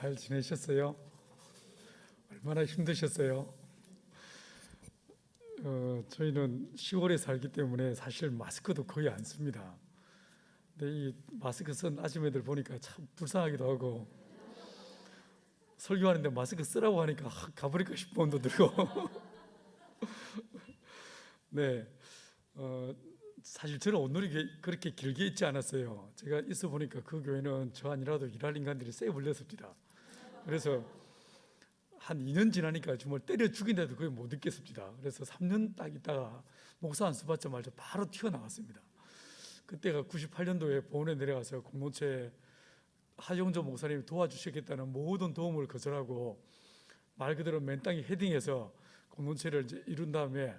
잘 지내셨어요? 얼마나 힘드셨어요? 저희는 시골에 살기 때문에 사실 마스크도 거의 안 씁니다. 근데 이 마스크 쓴 아줌마들 보니까 참 불쌍하기도 하고, 설교하는데 마스크 쓰라고 하니까 가버릴까 싶은 마음도 들고. 네, 사실 저는 온누리 그렇게 길게 있지 않았어요. 제가 있어 보니까 그 교회는 저 아니라도 일할 인간들이 쎄 불렸습니다. 그래서 한 2년 지나니까 정말 때려 죽인데도 거의 못 있겠습니다. 그래서 3년 딱 있다가 목사 안수 받자마자 바로 튀어나왔습니다. 그때가 98년도에 보원에 내려가서 공동체 하정조 목사님이 도와주시겠다는 모든 도움을 거절하고 말 그대로 맨 땅에 헤딩해서 공동체를 이제 이룬 다음에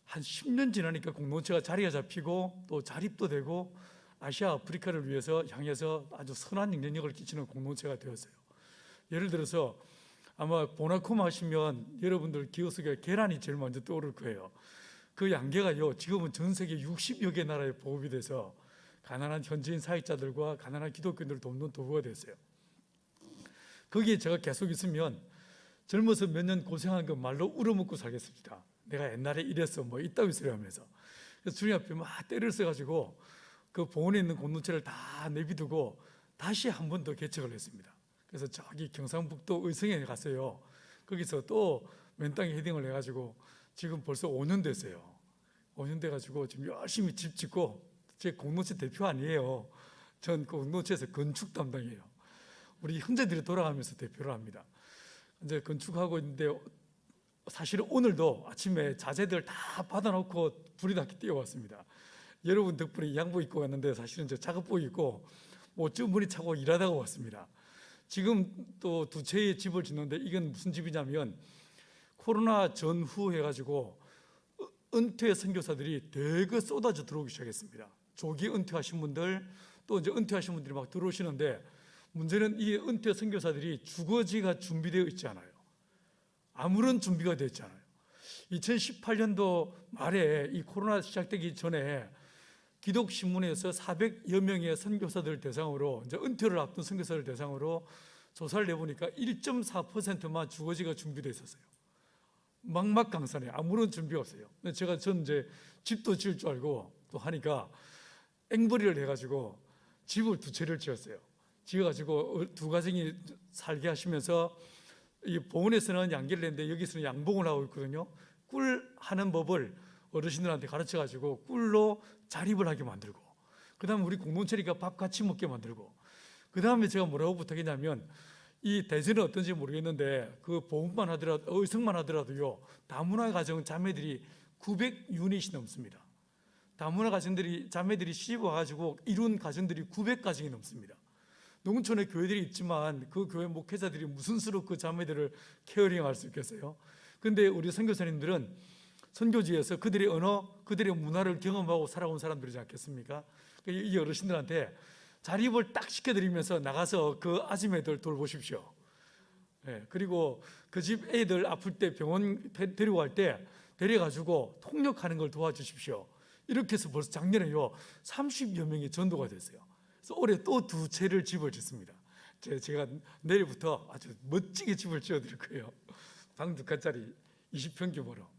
한 10년 지나니까 공동체가 자리가 잡히고 또 자립도 되고 아시아 아프리카를 위해서 향해서 아주 선한 영향력을 끼치는 공동체가 되었어요. 예를 들어서 아마 보나콤 하시면 여러분들 기억 속에 계란이 제일 먼저 떠오를 거예요. 그 양계가요, 지금은 전 세계 60여 개 나라에 보급이 돼서 가난한 현지인 사역자들과 가난한 기독교인들을 돕는 도구가 됐어요. 거기에 제가 계속 있으면 젊어서 몇 년 고생한 거 말로 울어먹고 살겠습니다. 내가 옛날에 이랬어 뭐 이따위 소리 하면서. 그래서 주님 앞에 막 때를 써가지고 그 보원에 있는 공동체를 다 내비두고 다시 한 번 더 개척을 했습니다. 그래서 저기 경상북도 의성에 갔어요. 거기서 또 맨 땅에 헤딩을 해가지고 지금 벌써 5년 됐어요. 5년 돼가지고 지금 열심히 집 짓고, 제 공동체 대표 아니에요. 전 그 공동체에서 건축 담당이에요. 우리 형제들이 돌아가면서 대표를 합니다. 이제 건축하고 있는데 사실은 오늘도 아침에 자재들 다 받아놓고 불이 나게 뛰어왔습니다. 여러분 덕분에 양복 입고 왔는데 사실은 저 작업복 입고 뭐 주머니 차고 일하다가 왔습니다. 지금 또 두 채의 집을 짓는데 이건 무슨 집이냐면 코로나 전후 해가지고 은퇴 선교사들이 대거 쏟아져 들어오기 시작했습니다. 조기 은퇴하신 분들 또 이제 은퇴하신 분들이 막 들어오시는데 문제는 이 은퇴 선교사들이 주거지가 준비되어 있지 않아요. 아무런 준비가 되어 있지 않아요. 2018년도 말에 이 코로나 시작되기 전에 기독신문에서 400여 명의 선교사들 대상으로 이제 은퇴를 앞둔 선교사들 대상으로 조사를 내보니까 1.4%만 주거지가 준비되어 있었어요. 막막강산에 아무런 준비가 없어요. 전 이제 집도 지을 줄 알고 또 하니까 앵벌이를 해가지고 집을 두 채를 지었어요. 지어가지고 두 가정이 살게 하시면서 이 보훈에서는 양계를 했는데 여기서는 양봉을 하고 있거든요. 꿀 하는 법을 어르신들한테 가르쳐가지고 꿀로 자립을 하게 만들고, 그 다음에 우리 공동체니까 밥 같이 먹게 만들고, 그 다음에 제가 뭐라고 부탁했냐면 이 대전은 어떤지 모르겠는데 그 보훈만 하더라도 의성만 하더라도요 다문화 가정 자매들이 900유닛이 넘습니다. 다문화 가정들이 자매들이 시집 와가지고 이룬 가정들이 900가정이 넘습니다. 농촌에 교회들이 있지만 그 교회 목회자들이 무슨 수로 그 자매들을 케어링할 수 있겠어요? 근데 우리 선교사님들은 선교지에서 그들의 언어, 그들의 문화를 경험하고 살아온 사람들이지 않겠습니까? 이 어르신들한테 자립을 딱 시켜드리면서 나가서 그 아줌매들 돌보십시오. 네, 그리고 그 집 애들 아플 때 병원 데리고 갈 때 데려가지고 통역하는 걸 도와주십시오. 이렇게 해서 벌써 작년에요 30여 명이 전도가 됐어요. 그래서 올해 또 두 채를 집을 짓습니다. 제가 내일부터 아주 멋지게 집을 지어드릴 거예요. 방 2칸짜리 20평 규모로.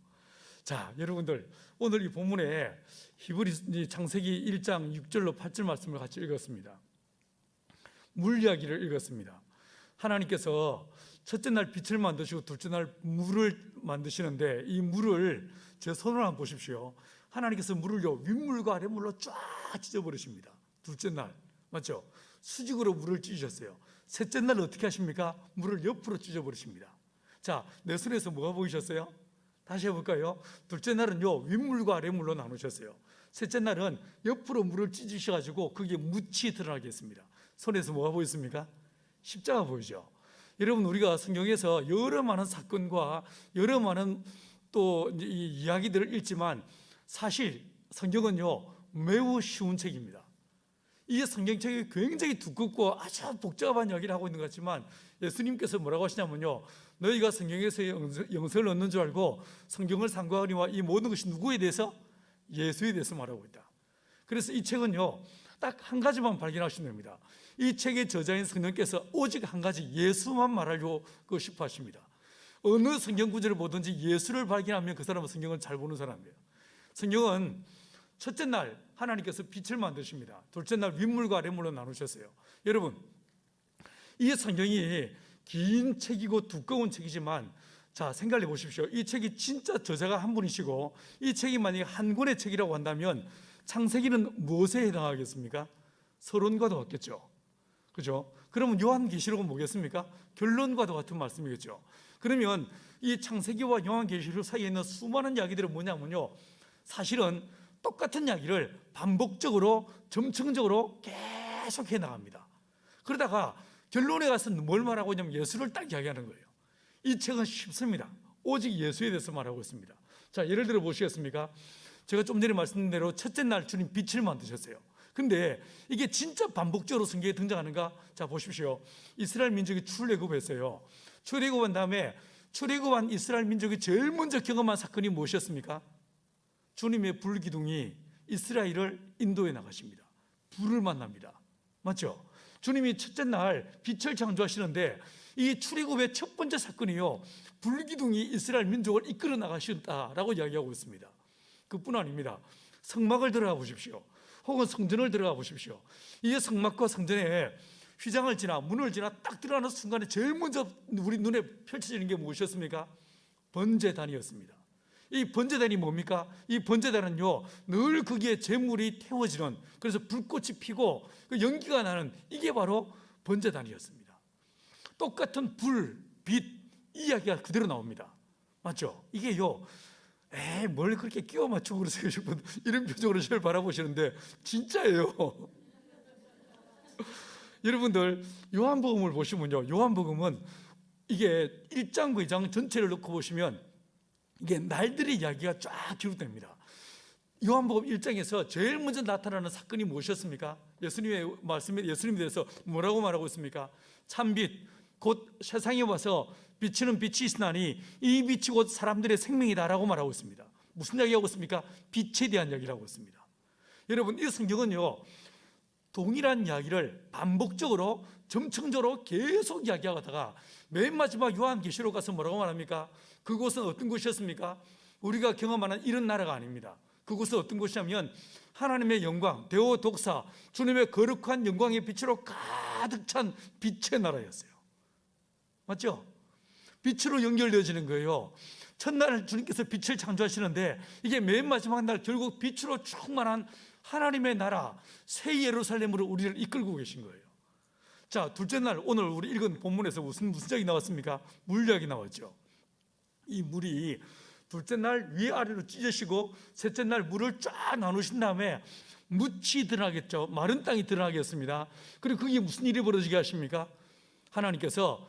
자, 여러분들 오늘 이 본문에 히브리 창세기 1장 6절로 8절 말씀을 같이 읽었습니다. 물 이야기를 읽었습니다. 하나님께서 첫째 날 빛을 만드시고 둘째 날 물을 만드시는데 이 물을 제 손으로 한번 보십시오. 하나님께서 물을요 윗물과 아랫물로 쫙 찢어버리십니다. 둘째 날 맞죠? 수직으로 물을 찢으셨어요. 셋째 날 어떻게 하십니까? 물을 옆으로 찢어버리십니다. 자, 내 손에서 뭐가 보이셨어요? 다시 해볼까요? 둘째 날은요 윗물과 아랫물로 나누셨어요. 셋째 날은 옆으로 물을 찢으셔가지고 그게 묻히 드러나게 했습니다. 손에서 뭐가 보였습니까? 십자가 보이죠? 여러분 우리가 성경에서 여러 많은 사건과 여러 많은 또 이 이야기들을 읽지만 사실 성경은요 매우 쉬운 책입니다. 이 성경책이 굉장히 두껍고 아주 복잡한 이야기를 하고 있는 것 같지만 예수님께서 뭐라고 하시냐면요 너희가 성경에서 영생을 얻는 줄 알고 성경을 상고하니와 이 모든 것이 누구에 대해서? 예수에 대해서 말하고 있다. 그래서 이 책은요 딱 한 가지만 발견하시면 됩니다. 이 책의 저자인 성령께서 오직 한 가지 예수만 말하려고 싶어 하십니다. 어느 성경 구절을 보든지 예수를 발견하면 그 사람은 성경을 잘 보는 사람이에요. 성경은 첫째 날 하나님께서 빛을 만드십니다. 둘째 날 윗물과 아랫물로 나누셨어요. 여러분, 이 성경이 긴 책이고 두꺼운 책이지만, 자, 생각해 보십시오. 이 책이 진짜 저자가 한 분이시고 이 책이 만약에 한 권의 책이라고 한다면 창세기는 무엇에 해당하겠습니까? 서론과도 같겠죠. 그죠? 그러면 요한계시록은 뭐겠습니까? 결론과도 같은 말씀이겠죠. 그러면 이 창세기와 요한계시록 사이에 있는 수많은 이야기들은 뭐냐면요, 사실은 똑같은 이야기를 반복적으로 점층적으로 계속 해나갑니다. 그러다가 결론에 가서 뭘 말하고 있냐면 예수를 딱 이야기하는 거예요. 이 책은 쉽습니다. 오직 예수에 대해서 말하고 있습니다. 자, 예를 들어 보시겠습니까? 제가 좀 전에 말씀드린 대로 첫째 날 주님 빛을 만드셨어요. 근데 이게 진짜 반복적으로 성경에 등장하는가? 자, 보십시오. 이스라엘 민족이 출애굽했어요. 출애굽한 다음에 출애굽한 이스라엘 민족이 제일 먼저 경험한 사건이 무엇이었습니까? 주님의 불기둥이 이스라엘을 인도해 나가십니다. 불을 만납니다. 맞죠? 주님이 첫째 날 빛을 창조하시는데 이 출애굽의 첫 번째 사건이요, 불기둥이 이스라엘 민족을 이끌어 나가신다라고 이야기하고 있습니다. 그뿐 아닙니다. 성막을 들어가 보십시오. 혹은 성전을 들어가 보십시오. 이 성막과 성전에 휘장을 지나 문을 지나 딱 들어가는 순간에 제일 먼저 우리 눈에 펼쳐지는 게 무엇이었습니까? 번제단이었습니다. 이 번제단이 뭡니까? 이 번제단은요, 늘 거기에 제물이 태워지는, 그래서 불꽃이 피고 그 연기가 나는, 이게 바로 번제단이었습니다. 똑같은 불, 빛, 이 이야기가 그대로 나옵니다. 맞죠? 이게요, 뭘 그렇게 끼워 맞추고 그러세요? 이런 표정으로 저를 바라보시는데 진짜예요. 여러분들, 요한복음을 보시면요, 요한복음은 이게 1장과 2장 전체를 놓고 보시면 이게 날들의 이야기가 쫙 기록됩니다. 요한복음 1장에서 제일 먼저 나타나는 사건이 무엇이었습니까? 예수님의 말씀에, 예수님에 대해서 뭐라고 말하고 있습니까? 참빛, 곧 세상에 와서 비치는 빛이 있으나니 이 빛이 곧 사람들의 생명이다라고 말하고 있습니다. 무슨 이야기하고 있습니까? 빛에 대한 이야기를 하고 있습니다. 여러분, 이 성경은요, 동일한 이야기를 반복적으로 점층적으로 계속 이야기하다가 맨 마지막 요한계시록 가서 뭐라고 말합니까? 그곳은 어떤 곳이었습니까? 우리가 경험하는 이런 나라가 아닙니다. 그곳은 어떤 곳이냐면 하나님의 영광, 대오독사, 주님의 거룩한 영광의 빛으로 가득 찬 빛의 나라였어요. 맞죠? 빛으로 연결되어지는 거예요. 첫날 주님께서 빛을 창조하시는데 이게 맨 마지막 날 결국 빛으로 충만한 하나님의 나라, 새 예루살렘으로 우리를 이끌고 계신 거예요. 자, 둘째 날, 오늘 우리 읽은 본문에서 무슨 이야기 나왔습니까? 물 이야기 나왔죠. 이 물이 둘째 날 위아래로 찢으시고 셋째 날 물을 쫙 나누신 다음에 묻이 드러나겠죠. 마른 땅이 드러나겠습니다. 그리고 그게 무슨 일이 벌어지게 하십니까? 하나님께서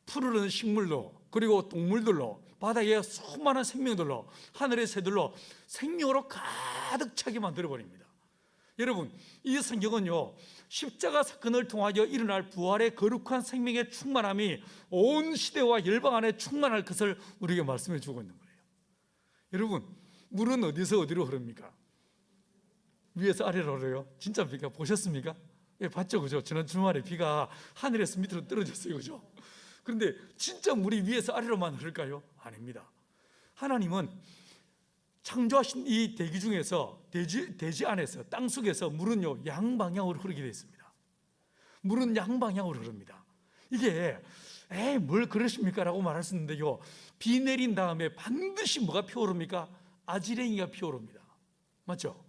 푸르른 식물로, 그리고 동물들로, 바다의 수많은 생명들로, 하늘의 새들로 생명으로 가득 차게 만들어 버립니다. 여러분, 이 성경은요, 십자가 사건을 통하여 일어날 부활의 거룩한 생명의 충만함이 온 시대와 열방 안에 충만할 것을 우리에게 말씀해 주고 있는 거예요. 여러분, 물은 어디서 어디로 흐릅니까? 위에서 아래로 흐려요. 진짜 비가 보셨습니까? 예, 봤죠, 그죠? 지난 주말에 비가 하늘에서 밑으로 떨어졌어요, 그죠? 그런데 진짜 물이 위에서 아래로만 흐를까요? 아닙니다. 하나님은 창조하신 이 대기 중에서 대지 안에서, 땅 속에서 물은요, 양방향으로 흐르게 되어 있습니다. 물은 양방향으로 흐릅니다. 이게 뭘 그러십니까? 라고 말할 수 있는데요, 비 내린 다음에 반드시 뭐가 피어오릅니까? 아지랭이가 피어오릅니다. 맞죠?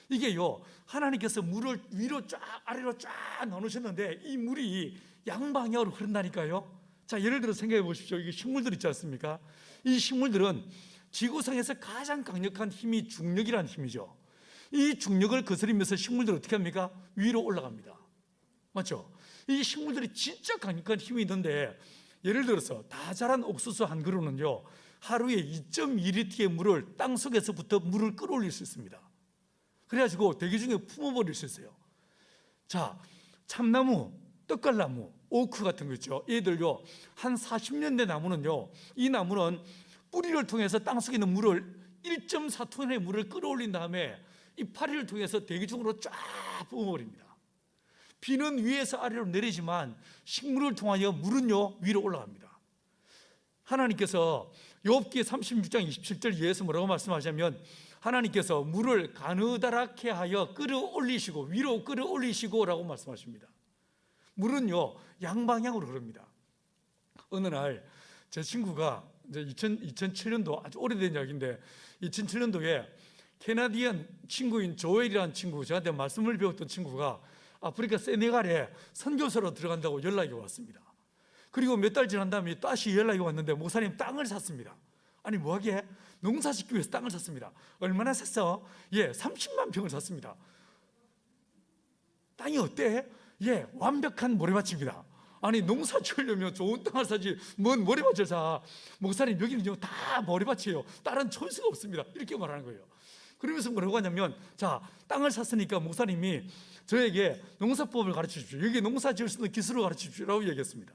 이게요, 하나님께서 물을 위로 쫙 아래로 쫙 나누셨는데 이 물이 양방향으로 흐른다니까요. 자, 예를 들어 생각해 보십시오. 이게 식물들 있지 않습니까? 이 식물들은 지구상에서 가장 강력한 힘이 중력이라는 힘이죠. 이 중력을 거스르면서 식물들이 어떻게 합니까? 위로 올라갑니다. 맞죠? 이 식물들이 진짜 강력한 힘이 있는데, 예를 들어서 다 자란 옥수수 한 그루는요, 하루에 2.2리터의 물을 땅속에서부터 물을 끌어올릴 수 있습니다. 그래가지고 대기 중에 품어버릴 수 있어요. 자, 참나무, 떡갈나무, 오크 같은 거 있죠. 얘들요, 한 40년 된 나무는요, 이 나무는 뿌리를 통해서 땅속에 있는 물을 1.4톤의 물을 끌어올린 다음에 이 파리를 통해서 대기 중으로 쫙 뿜어버립니다. 비는 위에서 아래로 내리지만 식물을 통하여 물은요 위로 올라갑니다. 하나님께서 욥기 36장 27절 이하에서 뭐라고 말씀하시냐면, 하나님께서 물을 가느다랗게 하여 끌어올리시고 위로 끌어올리시고 라고 말씀하십니다. 물은요 양방향으로 흐릅니다. 어느 날 제 친구가 이제 2007년도 아주 오래된 이야기인데, 2007년도에 캐나디안 친구인 조엘이라는 친구, 저한테 말씀을 배웠던 친구가 아프리카 세네갈에 선교사로 들어간다고 연락이 왔습니다. 그리고 몇 달 지난 다음에 다시 연락이 왔는데, 목사님 땅을 샀습니다. 아니 뭐하게? 농사 짓기 위해서 땅을 샀습니다. 얼마나 샀어? 30만 평을 샀습니다. 땅이 어때? 완벽한 모래밭입니다. 아니 농사 지으려면 좋은 땅을 사지 뭔 모래밭을 사. 목사님 여기는요 다 모래밭이에요. 다른 초이스가 없습니다. 이렇게 말하는 거예요. 그러면서 뭐라고 하냐면, 자 땅을 샀으니까 목사님이 저에게 농사법을 가르쳐 주십시오. 여기 농사 지을 수 있는 기술을 가르쳐 주십시오 라고 얘기했습니다.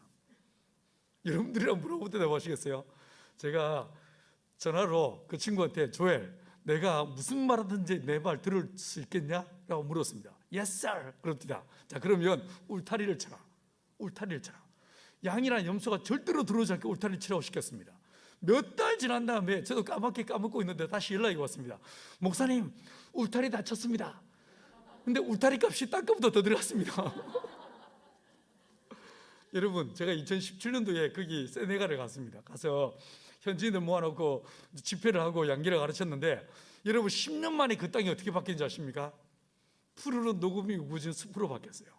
여러분들이랑 물어볼 때 대답하시겠어요? 제가 전화로 그 친구한테, 조엘 내가 무슨 말 하든지 내 말 들을 수 있겠냐? 라고 물었습니다. Yes sir 그럽니다. 자 그러면 울타리를 쳐라. 울타리를 쳐라. 양이나 염소가 절대로 들어오지 않게 울타리를 치라고 시켰습니다. 몇 달 지난 다음에 저도 까맣게 까먹고 있는데 다시 연락이 왔습니다. 목사님 울타리 다 쳤습니다. 근데 울타리 값이 땅값보다 더 들어갔습니다. 여러분 제가 2017년도에 거기 세네갈에 갔습니다. 가서 현지인들 모아놓고 집회를 하고 양기를 가르쳤는데, 여러분 10년 만에 그 땅이 어떻게 바뀌는지 아십니까? 푸르른 녹음이 우거진 숲으로 바뀌었어요.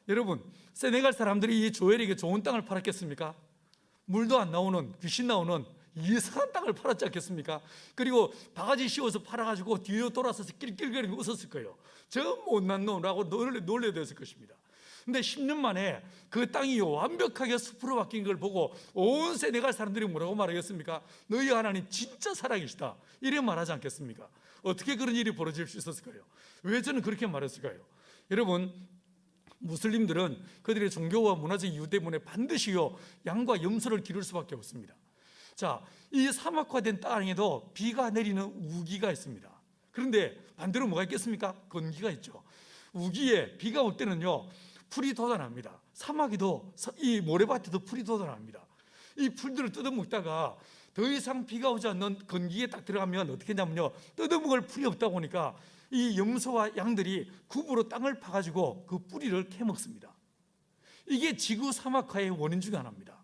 여러분 세네갈 사람들이 이 조엘에게 좋은 땅을 팔았겠습니까? 물도 안 나오는, 귀신 나오는 이상한 땅을 팔았지 않겠습니까? 그리고 바가지 씌워서 팔아가지고 뒤로 돌아서서 낄낄거리며 웃었을 거예요. 저 못난 놈이라고 놀려댔을 것입니다. 근데 10년 만에 그 땅이 완벽하게 숲으로 바뀐 걸 보고 온 세네갈 사람들이 뭐라고 말하겠습니까? 너희 하나님 진짜 살아계시다 이래 말하지 않겠습니까? 어떻게 그런 일이 벌어질 수 있었을까요? 왜 저는 그렇게 말했을까요? 여러분 무슬림들은 그들의 종교와 문화적 이유 때문에 반드시요 양과 염소를 기를 수밖에 없습니다. 자, 이 사막화된 땅에도 비가 내리는 우기가 있습니다. 그런데 반대로 뭐가 있겠습니까? 건기가 있죠. 우기에 비가 올 때는요 풀이 돋아납니다. 사막에도, 이 모래밭에도 풀이 돋아납니다. 이 풀들을 뜯어먹다가 더 이상 비가 오지 않는 건기에 딱 들어가면 어떻게 하냐면요, 뜯어먹을 풀이 없다 보니까 이 염소와 양들이 굽으로 땅을 파가지고 그 뿌리를 캐먹습니다. 이게 지구 사막화의 원인 중에 하나입니다.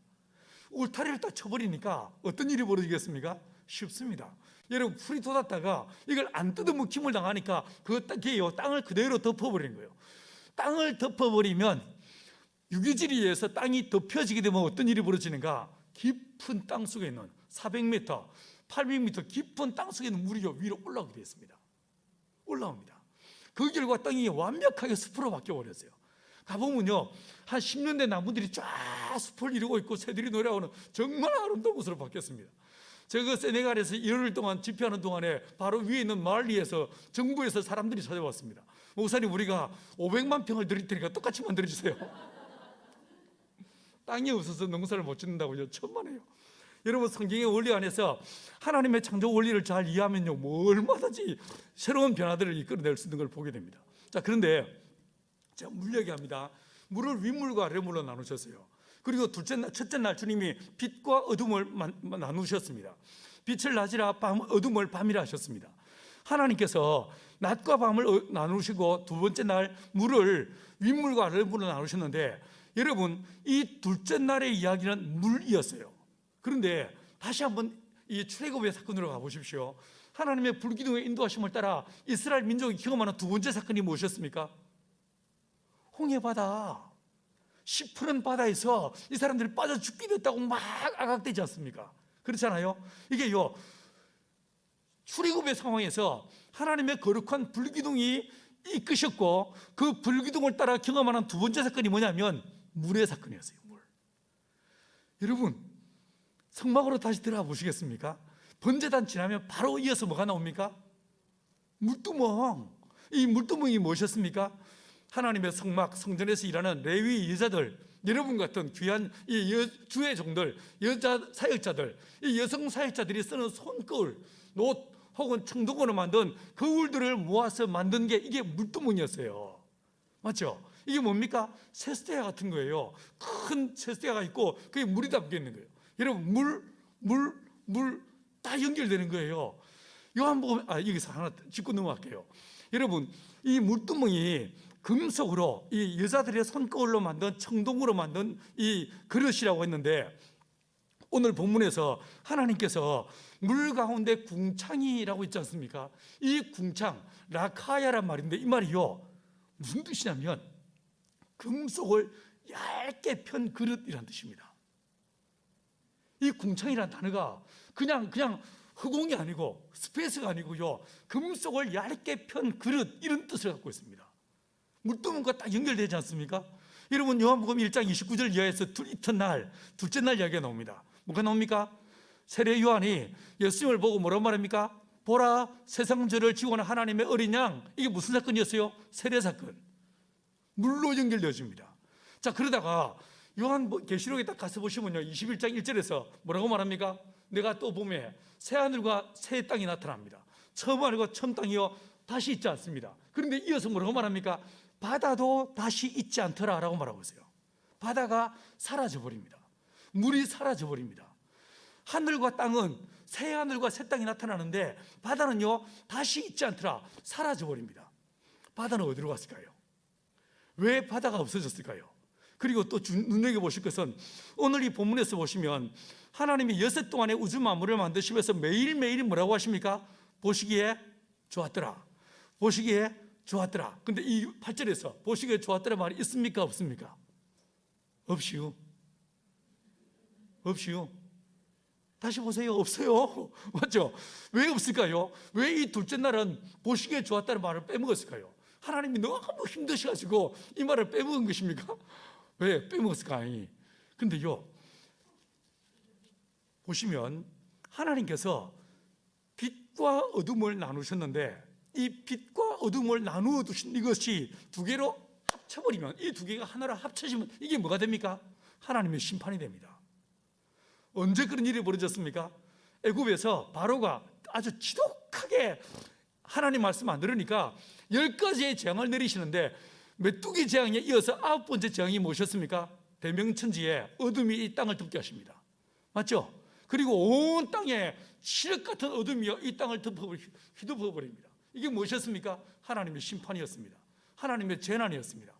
울타리를 딱 쳐버리니까 어떤 일이 벌어지겠습니까? 쉽습니다. 여러분 풀이 돋았다가 이걸 안 뜯어먹힘을 당하니까 그 땅을 그대로 덮어버리는 거예요. 땅을 덮어버리면 유기질에 의해서 땅이 덮여지게 되면 어떤 일이 벌어지는가? 깊은 땅 속에 있는 400m, 800m 깊은 땅 속에 있는 물이 위로 올라오게 되어 있습니다. 올라옵니다. 그 결과 땅이 완벽하게 숲으로 바뀌어버렸어요. 가보면요 한 10년 된 나무들이 쫙 숲을 이루고 있고 새들이 노래하는 정말 아름다운 곳으로 바뀌었습니다. 제가 세네갈에서 1월 동안 집회하는 동안에 바로 위에 있는 말리에서 정부에서 사람들이 찾아왔습니다. 목사님 우리가 500만 평을 드릴 테니까 똑같이 만들어주세요. 땅이 없어서 농사를 못 짓는다고요. 천만에요. 여러분 성경의 원리 안에서 하나님의 창조 원리를 잘 이해하면요 뭐 얼마든지 새로운 변화들을 이끌어낼 수 있는 걸 보게 됩니다. 자 그런데 제가 물 얘기합니다. 물을 윗물과 아랫물로 나누셨어요. 그리고 첫째 날 주님이 빛과 어둠을 나누셨습니다. 빛을 낮이라 어둠을 밤이라 하셨습니다. 하나님께서 낮과 밤을 나누시고 두 번째 날 물을 윗물과 아랫물로 나누셨는데, 여러분 이 둘째 날의 이야기는 물이었어요. 그런데 다시 한번 이 출애굽의 사건으로 가보십시오. 하나님의 불기둥의 인도하심을 따라 이스라엘 민족이 경험하는 두 번째 사건이 무엇이었습니까? 홍해바다, 시푸른 바다에서 이 사람들이 빠져 죽게 됐다고 막 아각되지 않습니까? 그렇잖아요. 이게요 출애굽의 상황에서 하나님의 거룩한 불기둥이 이끄셨고 그 불기둥을 따라 경험하는 두 번째 사건이 뭐냐면 물의 사건이었어요. 물. 여러분 성막으로 다시 들어가 보시겠습니까? 번제단 지나면 바로 이어서 뭐가 나옵니까? 물두멍. 이 물두멍이 무엇이었습니까? 하나님의 성막, 성전에서 일하는 레위 여자들, 여러분 같은 귀한 이 주의 종들, 여자 사역자들, 이 여성 사역자들이 쓰는 손거울, 노 혹은 청동으로 만든 거울들을 모아서 만든 게 이게 물두멍이었어요. 맞죠? 이게 뭡니까? 세스테야 같은 거예요. 큰 세스테야가 있고 그게 물이 담겨 있는 거예요. 여러분 물 다 연결되는 거예요. 요한복음 여기서 하나 짚고 넘어갈게요. 여러분 이 물두멍이 금속으로 이 여자들의 손거울로 만든 청동으로 만든 이 그릇이라고 했는데 오늘 본문에서 하나님께서 물 가운데 궁창이라고 있지 않습니까? 이 궁창 라카야란 말인데 이 말이요 무슨 뜻이냐면 금속을 얇게 편 그릇이란 뜻입니다. 이 궁창이라는 단어가 그냥 허공이 아니고 스페이스가 아니고요 금속을 얇게 편 그릇 이런 뜻을 갖고 있습니다. 물두멍과 딱 연결되지 않습니까? 여러분 요한복음 1장 29절 이하에서 이튿날 둘째 날 이야기가 나옵니다. 뭐가 나옵니까? 세례 요한이 예수님을 보고 뭐라고 말합니까? 보라 세상 죄를 지고 오는 하나님의 어린 양. 이게 무슨 사건이었어요? 세례 사건. 물로 연결되어집니다. 자 그러다가 요한계시록에 딱 가서 보시면요 21장 1절에서 뭐라고 말합니까? 내가 또 봄에 새 하늘과 새 땅이 나타납니다. 처음 하늘과 처음 땅이요 다시 있지 않습니다. 그런데 이어서 뭐라고 말합니까? 바다도 다시 있지 않더라 라고 말하고 있어요. 바다가 사라져버립니다. 물이 사라져버립니다. 하늘과 땅은 새 하늘과 새 땅이 나타나는데 바다는요 다시 있지 않더라 사라져버립니다. 바다는 어디로 갔을까요? 왜 바다가 없어졌을까요? 그리고 또 눈여겨보실 것은 오늘 이 본문에서 보시면 하나님이 여섯 동안의 우주 만물을 만드시면서 매일매일 뭐라고 하십니까? 보시기에 좋았더라. 보시기에 좋았더라. 근데 이 8절에서 보시기에 좋았더라 말이 있습니까? 없습니까? 없이요. 없이요. 다시 보세요. 없어요. 맞죠? 왜 없을까요? 왜 이 둘째 날은 보시기에 좋았다는 말을 빼먹었을까요? 하나님이 너무 힘드셔가지고 이 말을 빼먹은 것입니까? 왜 빼먹었을까? 근데요 보시면 하나님께서 빛과 어둠을 나누셨는데 이 빛과 어둠을 나누어 두신 이것이 두 개로 합쳐버리면 이 두 개가 하나로 합쳐지면 이게 뭐가 됩니까? 하나님의 심판이 됩니다. 언제 그런 일이 벌어졌습니까? 애굽에서 바로가 아주 지독하게 하나님 말씀 안 들으니까 10가지의 재앙을 내리시는데 메뚜기 재앙에 이어서 9번째 재앙이 무엇이었습니까? 대명천지에 어둠이 이 땅을 덮게 하십니다. 맞죠? 그리고 온 땅에 칠흑 같은 어둠이요 이 땅을 휘덮어버립니다. 이게 무엇이었습니까? 하나님의 심판이었습니다. 하나님의 재난이었습니다.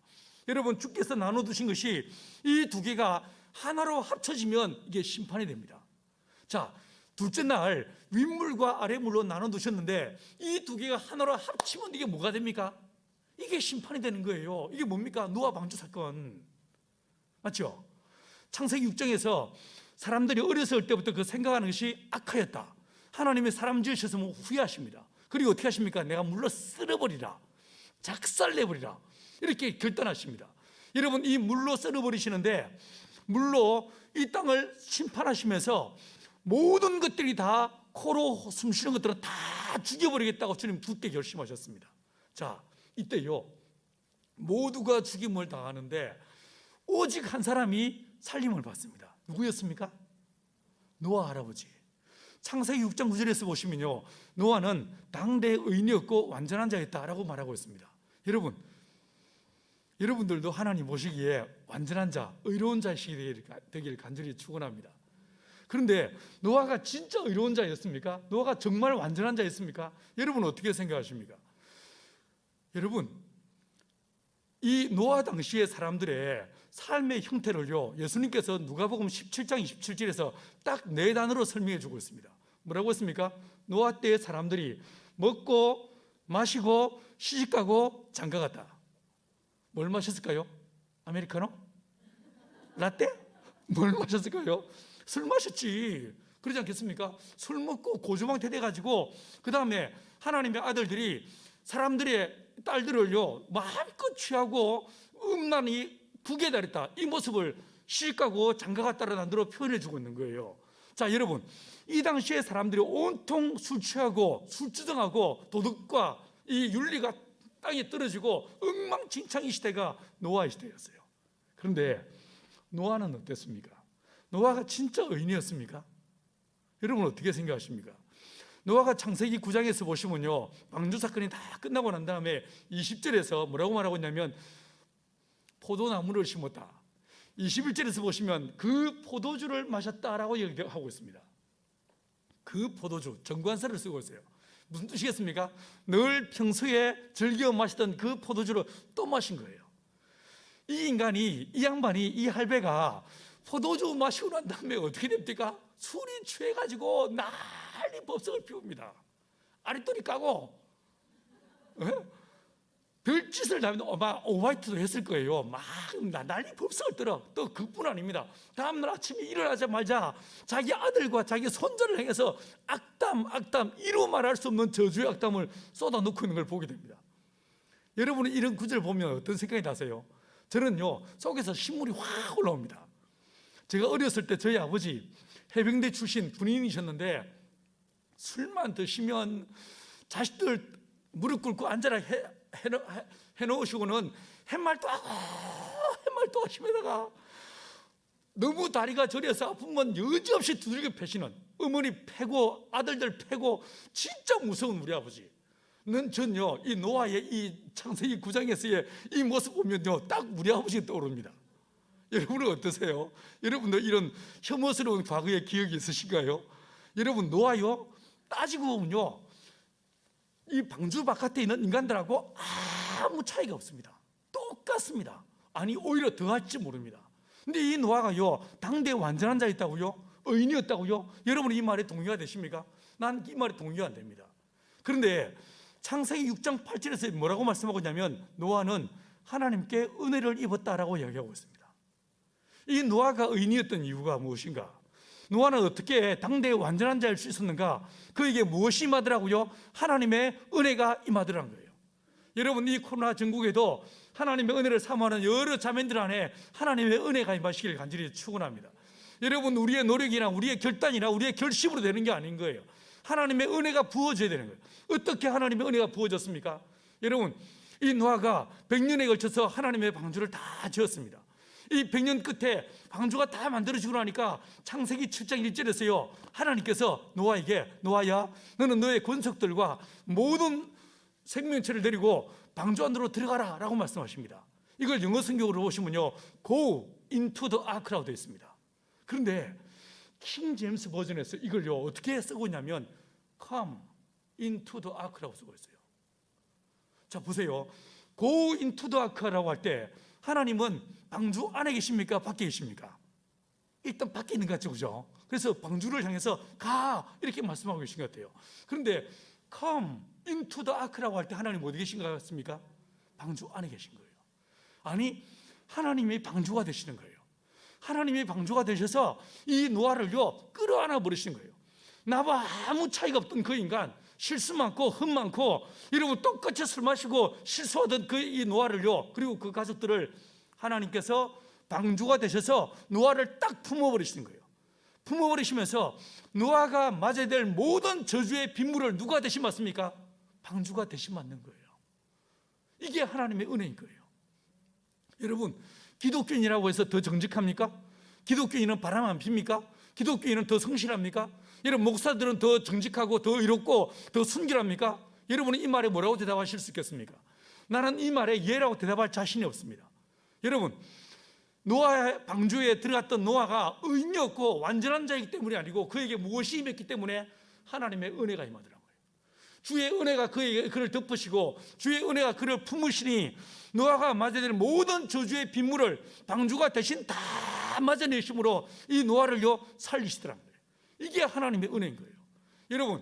여러분 주께서 나눠두신 것이 이 두 개가 하나로 합쳐지면 이게 심판이 됩니다. 자, 둘째 날 윗물과 아래물로 나눠두셨는데 이 두 개가 하나로 합치면 이게 뭐가 됩니까? 이게 심판이 되는 거예요. 이게 뭡니까? 노아 방주 사건. 맞죠? 창세기 6장에서 사람들이 어렸을 때부터 그 생각하는 것이 악하였다. 하나님이 사람 지으셨으면 후회하십니다. 그리고 어떻게 하십니까? 내가 물로 쓸어버리라, 작살내버리라 이렇게 결단하십니다. 여러분 이 물로 쓸어버리시는데 물로 이 땅을 심판하시면서 모든 것들이 다 코로 숨쉬는 것들은 다 죽여버리겠다고 주님 굳게 결심하셨습니다. 자 이때요 모두가 죽임을 당하는데 오직 한 사람이 살림을 받습니다. 누구였습니까? 노아 할아버지. 창세기 6장 9절에서 보시면요 노아는 당대의 의인이었고 완전한 자였다라고 말하고 있습니다. 여러분들도 하나님 보시기에 완전한 자, 의로운 자식이 되기를 간절히 축원합니다. 그런데 노아가 진짜 의로운 자였습니까? 노아가 정말 완전한 자였습니까? 여러분 어떻게 생각하십니까? 여러분 이 노아 당시의 사람들의 삶의 형태를요 예수님께서 누가복음 17장 27절에서 딱 4단어로 설명해 주고 있습니다. 뭐라고 했습니까? 노아 때의 사람들이 먹고 마시고 시집가고 장가갔다. 뭘 마셨을까요? 아메리카노? 라떼? 뭘 마셨을까요? 술 마셨지. 그러지 않겠습니까? 술 먹고 고주망태 돼가지고 그 다음에 하나님의 아들들이 사람들의 딸들을요 마음껏 취하고 음란이 북에 달했다. 이 모습을 시집가고 장가갔다라는 단어로 표현해 주고 있는 거예요. 자 여러분 이 당시에 사람들이 온통 술 취하고 술주정하고 도덕과 이 윤리가 땅에 떨어지고 엉망진창 이 시대가 노아의 시대였어요. 그런데 노아는 어땠습니까? 노아가 진짜 의인이었습니까? 여러분 어떻게 생각하십니까? 노아가 창세기 9장에서 보시면요 방주 사건이 다 끝나고 난 다음에 20절에서 뭐라고 말하고 있냐면 포도나무를 심었다. 21절에서 보시면 그 포도주를 마셨다라고 얘기하고 있습니다. 그 포도주, 정관사를 쓰고 있어요. 무슨 뜻이겠습니까? 늘 평소에 즐겨 마시던 그 포도주를 또 마신 거예요. 이 인간이, 이 양반이, 이 할배가 포도주 마시고 난 다음에 어떻게 됩니까? 술이 취해가지고 난리 법석을 피웁니다. 아랫도리 까고 별짓을 다 하면 아마 오바이트도 했을 거예요. 막 난리 법석을 떨어. 또 그뿐 아닙니다. 다음날 아침에 일어나자마자 자기 아들과 자기 손자를 향해서 악담 이루 말할 수 없는 저주의 악담을 쏟아놓고 있는 걸 보게 됩니다. 여러분은 이런 구절을 보면 어떤 생각이 나세요? 저는요, 속에서 신물이 확 올라옵니다. 제가 어렸을 때 저희 아버지 해병대 출신 군인이셨는데 술만 드시면 자식들 무릎 꿇고 앉아라 해놓으시고는 햇말도 하시면다가 너무 다리가 저려서 아프면 여지없이 두들겨 패시는, 어머니 패고 아들들 패고 진짜 무서운 우리 아버지. 전요 이 노아의 이 창세기 9장에서의 이 모습 보면요 딱 우리 아버지가 떠오릅니다. 여러분은 어떠세요? 여러분도 이런 혐오스러운 과거의 기억이 있으신가요? 여러분, 노아요 따지고 보면요 이 방주 바깥에 있는 인간들하고 아무 차이가 없습니다. 똑같습니다. 아니 오히려 더할지 모릅니다. 근데 이 노아가요 당대에 완전한 자 있다고요? 의인이었다고요? 여러분 이 말에 동의가 되십니까? 난 이 말에 동의가 안 됩니다. 그런데 창세기 6장 8절에서 뭐라고 말씀하고 있냐면 노아는 하나님께 은혜를 입었다라고 이야기하고 있습니다. 이 노아가 의인이었던 이유가 무엇인가? 노아는 어떻게 당대에 완전한 자일 수 있었는가? 그에게 무엇이 임하더라고요? 하나님의 은혜가 임하더라는 거예요. 여러분, 이 코로나 전국에도 하나님의 은혜를 사모하는 여러 자매들 안에 하나님의 은혜가 임하시길 간절히 축원합니다. 여러분, 우리의 노력이나 우리의 결단이나 우리의 결심으로 되는 게 아닌 거예요. 하나님의 은혜가 부어져야 되는 거예요. 어떻게 하나님의 은혜가 부어졌습니까? 여러분, 이 노아가 100년에 걸쳐서 하나님의 방주를 다 지었습니다. 이 100년 끝에 방주가 다 만들어지고 나니까 창세기 7장 1절에서요 하나님께서 노아에게, 노아야 너는 너의 권속들과 모든 생명체를 데리고 방주 안으로 들어가라 라고 말씀하십니다. 이걸 영어 성경으로 보시면요 Go into the ark라고 되어 있습니다. 그런데 킹 제임스 버전에서 이걸요 어떻게 쓰고 있냐면 Come into the ark라고 쓰고 있어요. 자 보세요, Go into the ark라고 할 때 하나님은 방주 안에 계십니까? 밖에 계십니까? 일단 밖에 있는 것 같죠, 그죠? 그래서 방주를 향해서 가 이렇게 말씀하고 계신 것 같아요. 그런데 come into the ark라고 할 때 하나님 어디 계신 것 같습니까? 방주 안에 계신 거예요. 아니 하나님이 방주가 되시는 거예요. 하나님이 방주가 되셔서 이 노아를요 끌어안아 버리시는 거예요. 나와 아무 차이가 없던 그 인간, 실수 많고 흠 많고 여러분 똑같이 술 마시고 실수하던 그 이 노아를요 그리고 그 가족들을 하나님께서 방주가 되셔서 노아를 딱 품어버리시는 거예요. 품어버리시면서 노아가 맞아야 될 모든 저주의 빗물을 누가 대신 맞습니까? 방주가 대신 맞는 거예요. 이게 하나님의 은혜인 거예요. 여러분, 기독교인이라고 해서 더 정직합니까? 기독교인은 바람 안 핍니까? 기독교인은 더 성실합니까? 여러분, 목사들은 더 정직하고 더 의롭고 더 순결합니까? 여러분은 이 말에 뭐라고 대답하실 수 있겠습니까? 나는 이 말에 예라고 대답할 자신이 없습니다. 여러분, 노아의 방주에 들어갔던 노아가 의인이었고 완전한 자이기 때문이 아니고 그에게 무엇이 임했기 때문에 하나님의 은혜가 임하더라고요. 주의 은혜가 그를 덮으시고 주의 은혜가 그를 품으시니 노아가 맞아야 될 모든 저주의 빗물을 방주가 대신 다 맞아내심으로 이 노아를요 살리시더라고요. 이게 하나님의 은혜인 거예요. 여러분,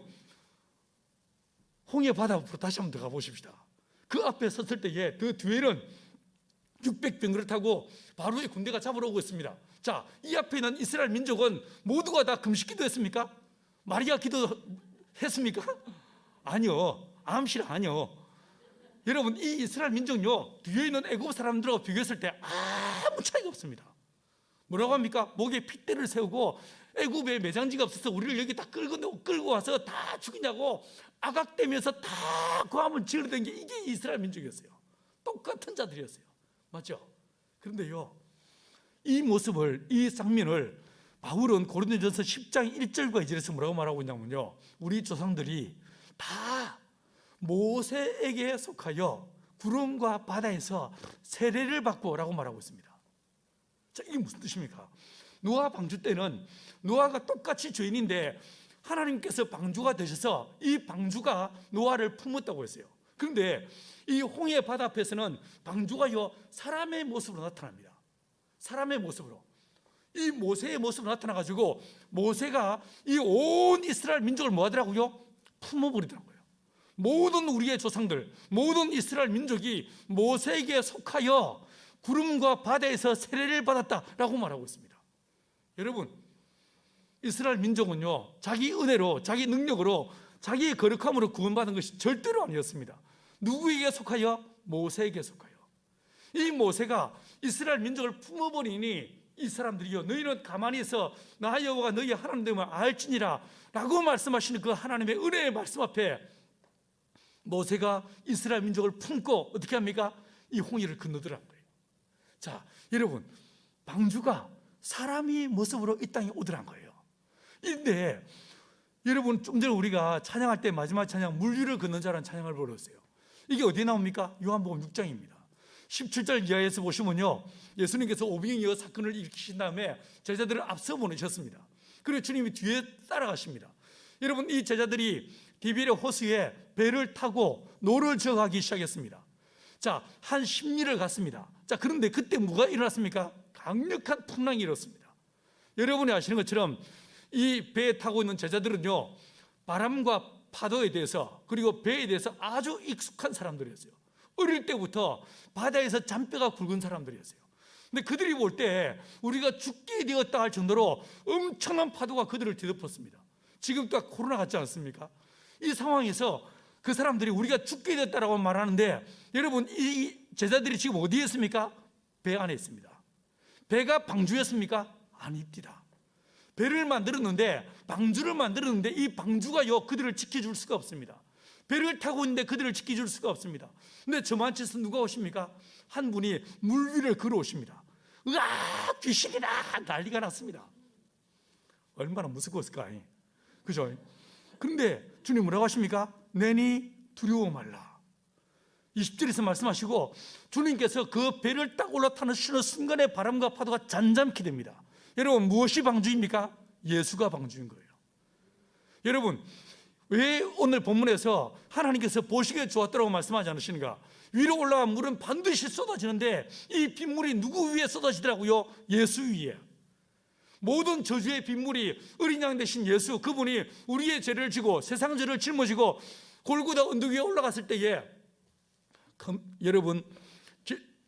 홍해 바다 앞으로 다시 한번 더 가보십시다. 그 앞에 섰을 때에 그 뒤에는 600병거를 타고 바로의 군대가 잡으러 오고 있습니다. 자, 이 앞에 있는 이스라엘 민족은 모두가 다 금식 기도했습니까? 마리아 기도했습니까? 아니요. 암실 아니요. 여러분, 이 이스라엘 민족요 뒤에 있는 애굽 사람들하고 비교했을 때 아무 차이가 없습니다. 뭐라고 합니까? 목에 핏대를 세우고 애굽에 매장지가 없어서 우리를 여기 다 끌고 와서 다 죽이냐고 아각대면서 다 고함을 지르던 게 이게 이스라엘 민족이었어요. 똑같은 자들이었어요. 맞죠? 그런데요 이 모습을, 이 장면을 바울은 고린도전서 10장 1절과 2절에서 뭐라고 말하고 있냐면요 우리 조상들이 다 모세에게 속하여 구름과 바다에서 세례를 받고 라고 말하고 있습니다. 자, 이게 무슨 뜻입니까? 노아 방주 때는 노아가 똑같이 죄인인데 하나님께서 방주가 되셔서 이 방주가 노아를 품었다고 했어요. 그런데 이 홍해 바다 앞에서는 방주가요 사람의 모습으로 나타납니다. 사람의 모습으로. 이 모세의 모습으로 나타나가지고 모세가 이 온 이스라엘 민족을 뭐 하더라고요? 품어버리더라고요. 모든 우리의 조상들, 모든 이스라엘 민족이 모세에게 속하여 구름과 바다에서 세례를 받았다라고 말하고 있습니다. 여러분, 이스라엘 민족은요 자기 은혜로, 자기 능력으로, 자기의 거룩함으로 구원받은 것이 절대로 아니었습니다. 누구에게 속하여? 모세에게 속하여. 이 모세가 이스라엘 민족을 품어버리니 이 사람들이요 너희는 가만히 있어 나 여호와가 너희 하나님 됨을 알지니라 라고 말씀하시는 그 하나님의 은혜의 말씀 앞에 모세가 이스라엘 민족을 품고 어떻게 합니까? 이 홍해를 건너더라는 거예요. 자, 여러분, 방주가 사람의 모습으로 이 땅에 오더란 거예요. 근데 여러분, 좀 전에 우리가 찬양할 때 마지막 찬양 물 위를 걷는 자라는 찬양을 불렀어요. 이게 어디에 나옵니까? 요한복음 6장입니다 17절 이하에서 보시면요 예수님께서 오병이어 사건을 일으키신 다음에 제자들을 앞서 보내셨습니다. 그리고 주님이 뒤에 따라가십니다. 여러분, 이 제자들이 디베랴 호수에 배를 타고 노를 저어가기 시작했습니다. 자, 한 10리를 갔습니다. 자, 그런데 그때 뭐가 일어났습니까? 강력한 풍랑이 일었습니다. 여러분이 아시는 것처럼 이 배에 타고 있는 제자들은요 바람과 파도에 대해서 그리고 배에 대해서 아주 익숙한 사람들이었어요. 어릴 때부터 바다에서 잔뼈가 굵은 사람들이었어요. 근데 그들이 볼 때 우리가 죽게 되었다 할 정도로 엄청난 파도가 그들을 뒤덮었습니다. 지금 또 코로나 같지 않습니까? 이 상황에서 그 사람들이 우리가 죽게 됐다라고 말하는데 여러분, 이 제자들이 지금 어디에 있습니까? 배 안에 있습니다. 배가 방주였습니까? 아닙니다. 배를 만들었는데, 방주를 만들었는데 이 방주가요 그들을 지켜줄 수가 없습니다. 배를 타고 있는데 그들을 지켜줄 수가 없습니다. 근데 저만치에서 누가 오십니까? 한 분이 물 위를 걸어오십니다. 으아, 귀신이다 난리가 났습니다. 얼마나 무서웠을까, 그죠? 그런데 주님 뭐라고 하십니까? 내니 두려워 말라. 20절에서 말씀하시고 주님께서 그 배를 딱 올라타는 순간에 바람과 파도가 잔잔케 됩니다. 여러분, 무엇이 방주입니까? 예수가 방주인 거예요. 여러분, 왜 오늘 본문에서 하나님께서 보시기에 좋았다고 말씀하지 않으시는가? 위로 올라간 물은 반드시 쏟아지는데 이 빗물이 누구 위에 쏟아지더라고요? 예수 위에. 모든 저주의 빗물이 어린 양 되신 예수, 그분이 우리의 죄를 지고 세상 죄를 짊어지고 골고다 언덕 위에 올라갔을 때에 여러분,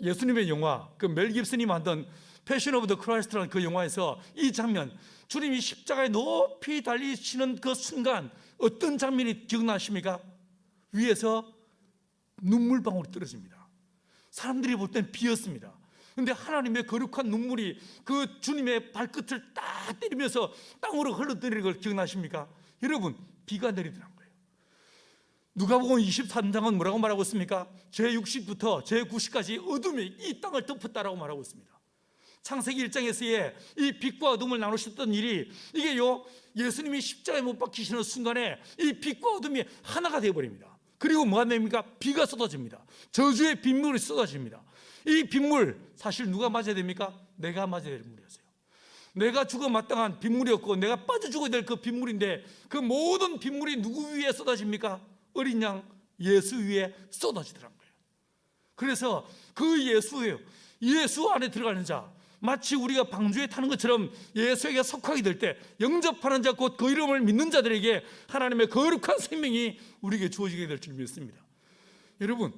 예수님의 영화, 그 멜 깁슨이 만든 패션 오브 더 크라이스트라는 그 영화에서 이 장면, 주님이 십자가에 높이 달리시는 그 순간 어떤 장면이 기억나십니까? 위에서 눈물방울이 떨어집니다. 사람들이 볼 땐 비었습니다. 그런데 하나님의 거룩한 눈물이 그 주님의 발끝을 딱 때리면서 땅으로 흘러내리는 걸 기억나십니까? 여러분, 비가 내리더란 거예요. 누가복음 23장은 뭐라고 말하고 있습니까? 제60부터 제90까지 어둠이 이 땅을 덮었다라고 말하고 있습니다. 창세기 1장에서의 이 빛과 어둠을 나누셨던 일이 이게요 예수님이 십자가에 못 박히시는 순간에 이 빛과 어둠이 하나가 되어버립니다. 그리고 뭐가 됩니까? 비가 쏟아집니다. 저주의 빗물이 쏟아집니다. 이 빗물 사실 누가 맞아야 됩니까? 내가 맞아야 될 물이었어요. 내가 죽어 마땅한 빗물이었고 내가 빠져 죽어야 될 그 빗물인데 그 모든 빗물이 누구 위에 쏟아집니까? 어린 양 예수 위에 쏟아지더란 거예요. 그래서 그 예수 안에 들어가는 자, 마치 우리가 방주에 타는 것처럼 예수에게 속하게 될 때 영접하는 자, 곧 그 이름을 믿는 자들에게 하나님의 거룩한 생명이 우리에게 주어지게 될 줄 믿습니다. 여러분,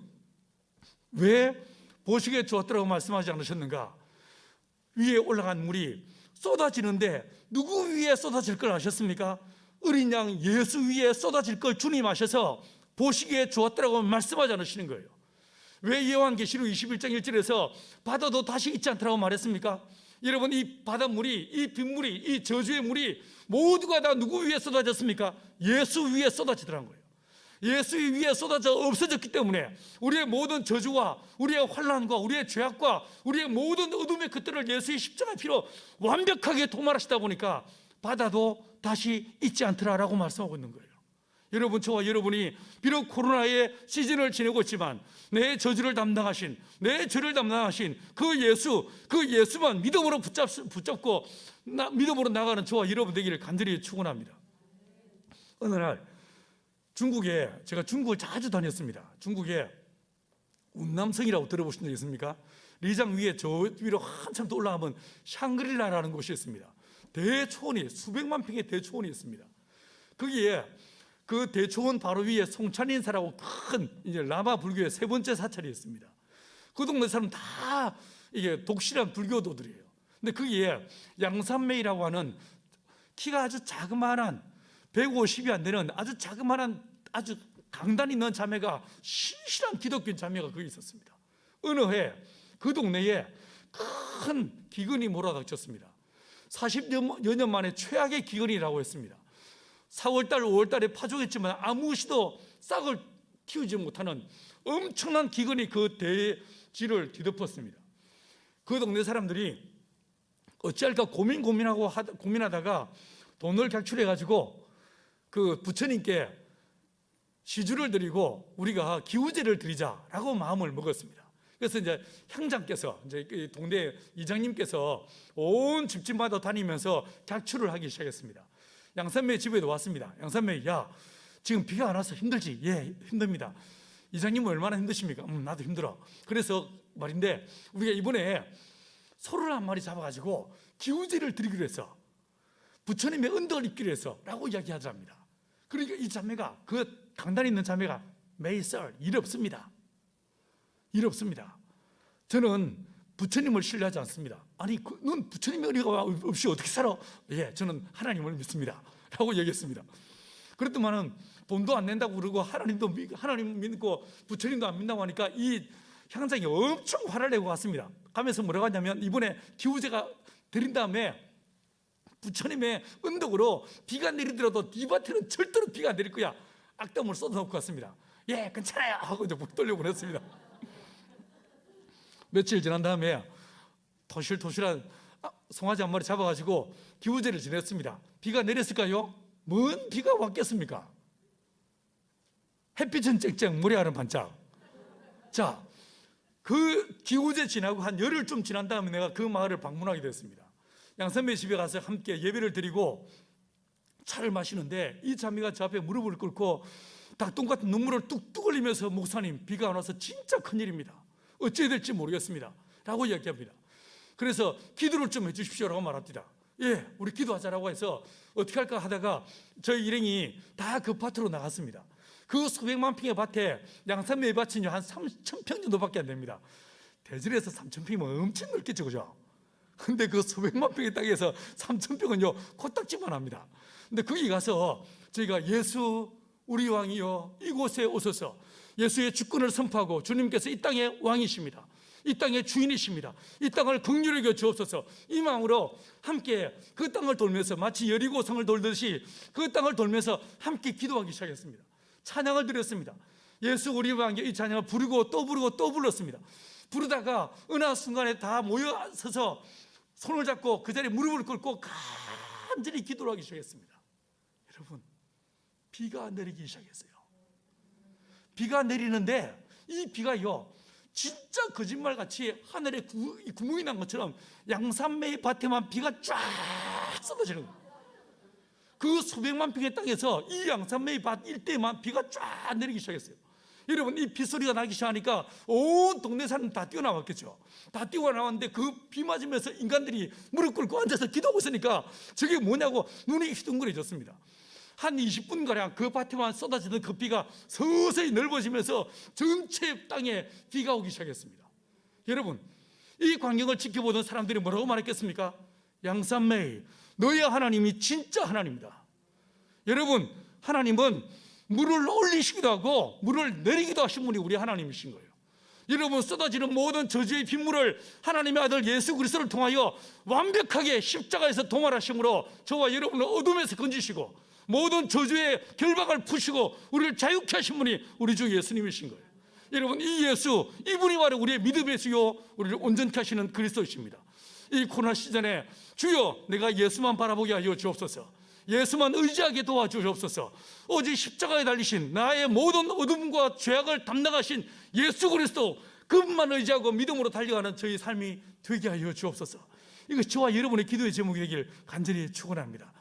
왜 보시기에 좋았다고 말씀하지 않으셨는가? 위에 올라간 물이 쏟아지는데 누구 위에 쏟아질 걸 아셨습니까? 어린 양 예수 위에 쏟아질 걸 주님 아셔서 보시기에 좋았다고 말씀하지 않으시는 거예요. 왜 요한계시록 21장 1절에서 바다도 다시 있지 않다고 말했습니까? 여러분, 이 바닷물이, 이 빗물이, 이 저주의 물이 모두가 다 누구 위에 쏟아졌습니까? 예수 위에 쏟아지더란 거예요. 예수 위에 쏟아져 없어졌기 때문에 우리의 모든 저주와 우리의 환난과 우리의 죄악과 우리의 모든 어둠의 것들을 예수의 십자가의 피로 완벽하게 도말하시다 보니까 바다도 다시 있지 않더라라고 말씀하고 있는 거예요. 여러분, 저와 여러분이 비록 코로나의 시즌을 지내고 있지만 내 저주를 담당하신, 내 죄를 담당하신 그 예수만 믿음으로 붙잡고 믿음으로 나가는 저와 여러분 되기를 간절히 축원합니다. 어느 날 중국에, 제가 중국을 자주 다녔습니다. 중국에 운남성이라고 들어보신 적 있습니까? 리장 위에 저 위로 한참 더 올라가면 샹그릴라라는 곳이 있습니다. 대초원이, 수백만 평의 대초원이 있습니다. 거기에 그 대초원 바로 위에 송찬인사라고 큰 이제 라마 불교의 세 번째 사찰이 있습니다. 그 동네 사람 다 이게 독실한 불교도들이에요. 근데 거기에 양산매이라고 하는 키가 아주 자그마한 150이 안 되는 아주 자그마한 아주 강단 있는 자매가, 신실한 기독교 자매가 거기 있었습니다. 어느 해 그 동네에 큰 기근이 몰아닥쳤습니다. 40여 년 만에 최악의 기근이라고 했습니다. 4월달, 5월달에 파종했지만 아무것도 싹을 틔우지 못하는 엄청난 기근이 그 대지를 뒤덮었습니다. 그 동네 사람들이 어찌할까 고민하다가 돈을 각출해가지고 그 부처님께 시주를 드리고 우리가 기우제를 드리자라고 마음을 먹었습니다. 그래서 이제 향장께서, 이제 동네 이장님께서 온 집집마다 다니면서 각출을 하기 시작했습니다. 양산매 집에도 왔습니다. 양산매, 야, 지금 비가 안 와서 힘들지? 예, 힘듭니다. 이장님은 얼마나 힘드십니까? 나도 힘들어. 그래서 말인데 우리가 이번에 소를 한 마리 잡아가지고 기우제를 드리기로 했어. 부처님의 은덕을 입기로 했어 라고 이야기하자합니다. 그러니까 이 자매가, 그 강단 있는 자매가, 메이썰, 일 없습니다. 일 없습니다. 저는 부처님을 신뢰하지 않습니다. 아니, 넌 부처님의 은혜가 없이 어떻게 살아? 예, 저는 하나님을 믿습니다 라고 얘기했습니다. 그랬더만은 돈도 안 낸다고 그러고 하나님 믿고 부처님도 안 믿는다고 하니까 이 향장이 엄청 화를 내고 갔습니다. 가면서 뭐라고 하냐면, 이번에 기우제가 드린 다음에 부처님의 은덕으로 비가 내리더라도 네 밭에는 절대로 비가 안 내릴 거야. 악담을 쏟아놓고 갔습니다. 예, 괜찮아요 하고 이제 목 돌려보냈습니다. 며칠 지난 다음에 토실토실한 송아지 한 마리 잡아가지고 기우제를 지냈습니다. 비가 내렸을까요? 뭔 비가 왔겠습니까? 햇빛은 쨍쨍, 모래알은 반짝. 자, 그 기우제 지나고 한 열흘 좀 지난 다음에 내가 그 마을을 방문하게 됐습니다. 양산매 집에 가서 함께 예배를 드리고 차를 마시는데 이 자매가 저 앞에 무릎을 꿇고 닭똥 같은 눈물을 뚝뚝 흘리면서, 목사님, 비가 안 와서 진짜 큰일입니다. 어찌해야 될지 모르겠습니다 라고 이야기합니다. 그래서 기도를 좀 해주십시오라고 말합니다. 예, 우리 기도하자라고 해서 어떻게 할까 하다가 저희 일행이 다 그 밭으로 나갔습니다. 그 수백만 평의 밭에 양산매 밭이 한 3,000평 정도밖에 안 됩니다. 대전에서 3,000평이면 엄청 넓겠죠, 그죠? 근데 그 수백만 평의 땅에서 3,000평은요 코딱지만 합니다. 근데 거기 가서 저희가 예수 우리 왕이여 이곳에 오소서, 예수의 주권을 선포하고 주님께서 이 땅의 왕이십니다, 이 땅의 주인이십니다, 이 땅을 긍휼히 여겨 주옵소서, 이 마음으로 함께 그 땅을 돌면서 마치 여리고성을 돌듯이 그 땅을 돌면서 함께 기도하기 시작했습니다. 찬양을 드렸습니다. 예수 우리 왕이여 이 찬양을 부르고 또 부르고 또 불렀습니다. 부르다가 어느 순간에 다 모여서서 손을 잡고 그 자리에 무릎을 꿇고 간절히 기도를 하기 시작했습니다. 여러분, 비가 내리기 시작했어요. 비가 내리는데 이 비가요 진짜 거짓말같이 하늘에 구멍이 난 것처럼 양산매의 밭에만 비가 쫙 쏟아지는 거예요. 그 수백만 평의 땅에서 이 양산매의 밭 일대에만 비가 쫙 내리기 시작했어요. 여러분, 이 빗소리가 나기 시작하니까 온 동네 사람 다 뛰어나왔겠죠. 다 뛰어나왔는데 그 비 맞으면서 인간들이 무릎 꿇고 앉아서 기도하고 있으니까 저게 뭐냐고 눈이 휘둥그레졌습니다. 한 20분가량 그 밭에만 쏟아지던 그 비가 서서히 넓어지면서 전체 땅에 비가 오기 시작했습니다. 여러분, 이 광경을 지켜보던 사람들이 뭐라고 말했겠습니까? 양산매이, 너의 하나님이 진짜 하나님이다. 여러분, 하나님은 물을 올리시기도 하고 물을 내리기도 하신 분이 우리 하나님이신 거예요. 여러분, 쏟아지는 모든 저주의 빗물을 하나님의 아들 예수 그리스도를 통하여 완벽하게 십자가에서 도말하심으로 저와 여러분을 어둠에서 건지시고 모든 저주의 결박을 푸시고 우리를 자유케 하신 분이 우리 주 예수님이신 거예요. 여러분, 이 예수, 이분이 바로 우리의 믿음의 주요 우리를 온전케 하시는 그리스도이십니다. 이 코로나 시즌에 주여 내가 예수만 바라보게 하여 주옵소서, 예수만 의지하게 도와주옵소서. 오직 십자가에 달리신 나의 모든 어둠과 죄악을 담당하신 예수 그리스도, 그분만 의지하고 믿음으로 달려가는 저희 삶이 되게 하여 주옵소서. 이거 저와 여러분의 기도의 제목이 되길 간절히 축원합니다.